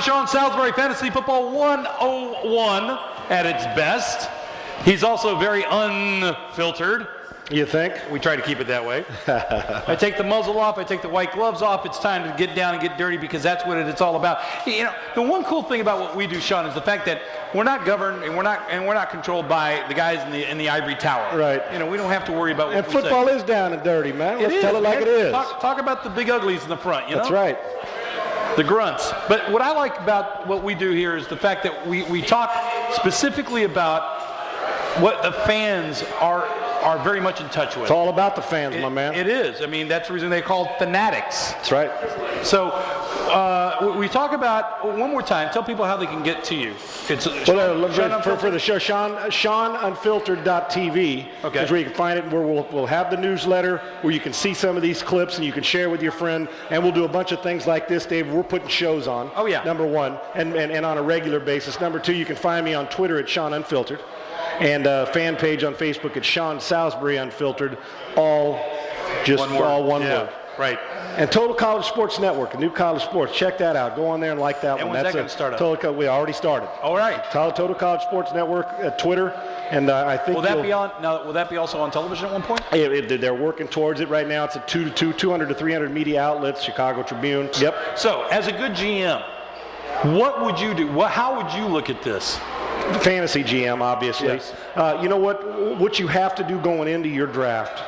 to Sean Salisbury, Fantasy Football 101 at its best. He's also very unfiltered. You think? We try to keep it that way. I take the muzzle off, I take the white gloves off. It's time to get down and get dirty because that's what it's all about. You know, the one cool thing about what we do, Sean, is the fact that we're not governed and we're not controlled by the guys in the ivory tower. Right. You know, we don't have to worry about what and football is down and dirty, man. Let's tell it like it is. Talk about the big uglies in the front, you know? That's right. The grunts. But what I like about what we do here is the fact that we talk specifically about what the fans are very much in touch with. It's all about the fans, my man. It is. I mean, that's the reason they're called fanatics. That's right. So we talk about, one more time, tell people how they can get to you. It's for the show, SeanUnfiltered.tv is where you can find it, where we'll have the newsletter, where you can see some of these clips and you can share with your friend, and we'll do a bunch of things like this, Dave. We're putting shows on, number one, and on a regular basis. Number two, you can find me on Twitter at SeanUnfiltered. And fan page on Facebook at Sean Salisbury Unfiltered, all one word. Right. And Total College Sports Network, a new college sports. Check that out. Go on there and like that one. And when's that going to start up? We already started. All right. Total College Sports Network at Twitter, and I think will that be on? Now, will that be also on television at one point? They're working towards it right now. It's at 200 to 300 media outlets, Chicago Tribune. Yep. So, as a good GM, what would you do? How would you look at this? Fantasy GM, obviously. Yes. You know what you have to do going into your draft,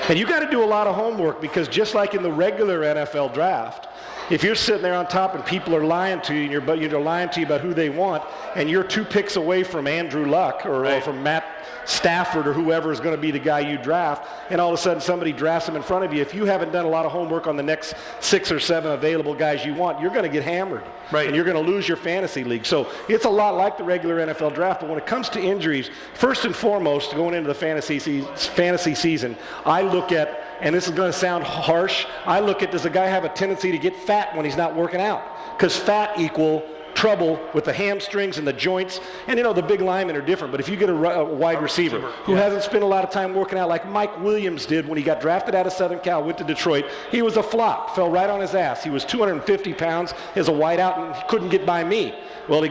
and you got to do a lot of homework, because just like in the regular NFL draft, if you're sitting there on top and people are lying to you, and you're lying to you about who they want, and you're 2 picks away from Andrew Luck or from Matt Stafford or whoever is going to be the guy you draft, and all of a sudden somebody drafts him in front of you, if you haven't done a lot of homework on the next 6 or 7 available guys you want, you're going to get hammered. Right. And you're going to lose your fantasy league. So it's a lot like the regular NFL draft, but when it comes to injuries, first and foremost, going into the fantasy season, I look at, and this is going to sound harsh, I look at, does a guy have a tendency to get fat when he's not working out? Because fat equal trouble with the hamstrings and the joints, and the big linemen are different, but if you get a wide receiver who hasn't spent a lot of time working out, like Mike Williams did when he got drafted out of Southern Cal, went to Detroit, he was a flop, fell right on his ass. He was 250 pounds as a wideout and he couldn't get by me. Well, he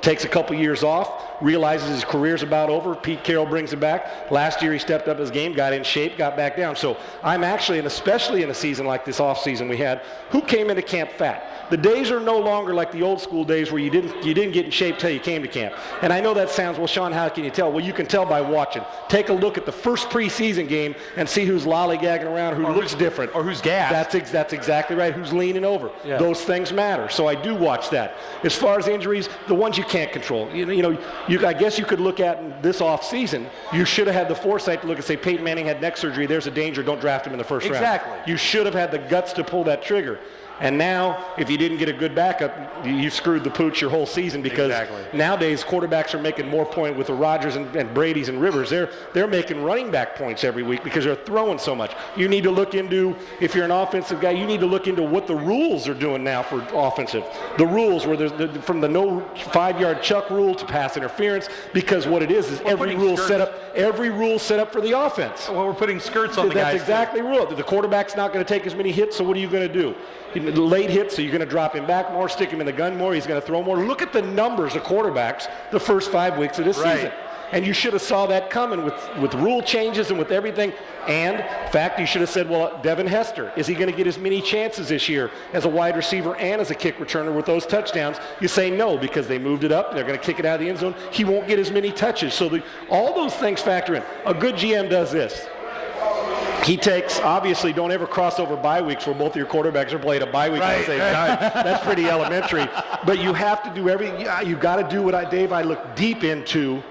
takes a couple years off, realizes his career's about over. Pete Carroll brings him back. Last year he stepped up his game, got in shape, got back down. So I'm actually, and especially in a season like this off season we had, who came into camp fat? The days are no longer like the old school days where you didn't get in shape till you came to camp. And I know that sounds, well, Sean, how can you tell? Well, you can tell by watching. Take a look at the first preseason game and see who's lollygagging around, who looks different. Or who's gassed. That's exactly right. Who's leaning over. Yeah. Those things matter. So I do watch that. As far as injuries, the ones you can't control. I guess you could look at this off season, you should have had the foresight to look and say, Peyton Manning had neck surgery, there's a danger, don't draft him in the first round. Exactly. You should have had the guts to pull that trigger. And now, if you didn't get a good backup, you screwed the pooch your whole season, because nowadays quarterbacks are making more points with the Rodgers and Brady's and Rivers. They're making running back points every week because they're throwing so much. You need to look into, if you're an offensive guy, you need to look into what the rules are doing now for offensive. The rules, where there's from the no 5-yard chuck rule to pass interference, because what it is every rule set up for the offense. Well, we're putting skirts on the guys. That's exactly right. The quarterback's not going to take as many hits, so what are you going to do? Late hits, so you're going to drop him back more, stick him in the gun more, he's going to throw more. Look at the numbers of quarterbacks the first 5 weeks of this season. And you should have saw that coming with rule changes and with everything. And, in fact, you should have said, well, Devin Hester, is he going to get as many chances this year as a wide receiver and as a kick returner with those touchdowns? You say no, because they moved it up. They're going to kick it out of the end zone. He won't get as many touches. So all those things factor in. A good GM does this. He takes, obviously, don't ever cross over bye weeks where both of your quarterbacks are playing a bye week at the same time. That's pretty elementary. But you have to do you got to do what I look deep into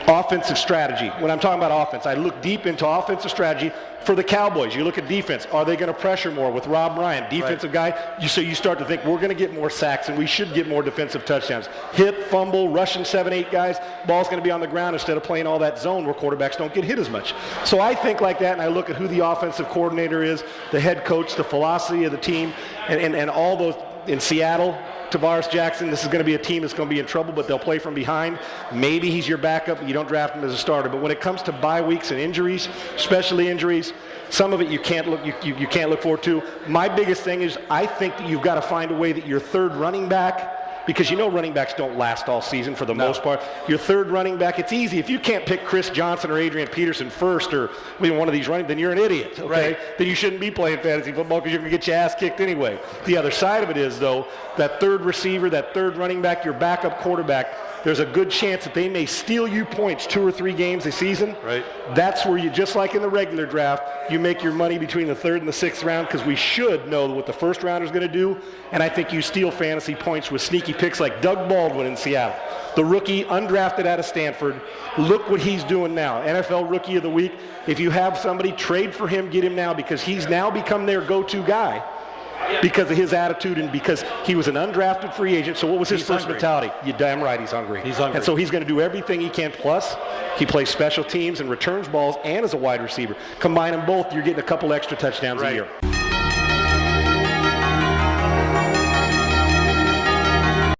offensive strategy. When I'm talking about offense, I look deep into offensive strategy for the Cowboys. You look at defense. Are they going to pressure more with Rob Ryan, defensive guy? So you start to think, we're going to get more sacks and we should get more defensive touchdowns. Hit, fumble, rushing 7-8 guys. Ball's going to be on the ground instead of playing all that zone where quarterbacks don't get hit as much. So I think like that, and I look at who the offensive coordinator is, the head coach, the philosophy of the team, and all those in Seattle. Tavares Jackson, this is going to be a team that's going to be in trouble, but they'll play from behind. Maybe he's your backup. You don't draft him as a starter. But when it comes to bye weeks and injuries, especially injuries, some of it you can't look forward to. My biggest thing is I think that you've got to find a way that your third running back because you know running backs don't last all season for the most part. Your third running back, it's easy. If you can't pick Chris Johnson or Adrian Peterson first or one of these running, then you're an idiot, okay? Right. Then you shouldn't be playing fantasy football because you're going to get your ass kicked anyway. The other side of it is, though, that third receiver, that third running back, your backup quarterback, there's a good chance that they may steal you points 2 or 3 games a season. Right. That's where you, just like in the regular draft, you make your money between the 3rd and the 6th round because we should know what the first rounder is going to do. And I think you steal fantasy points with sneaky picks like Doug Baldwin in Seattle. The rookie, undrafted out of Stanford. Look what he's doing now. NFL Rookie of the Week. If you have somebody, trade for him, get him now because he's now become their go-to guy. Because of his attitude and because he was an undrafted free agent. So what was his first mentality? You're damn right, he's hungry. He's hungry. And so he's going to do everything he can. Plus, he plays special teams and returns balls and as a wide receiver. Combine them both, you're getting a couple extra touchdowns a year.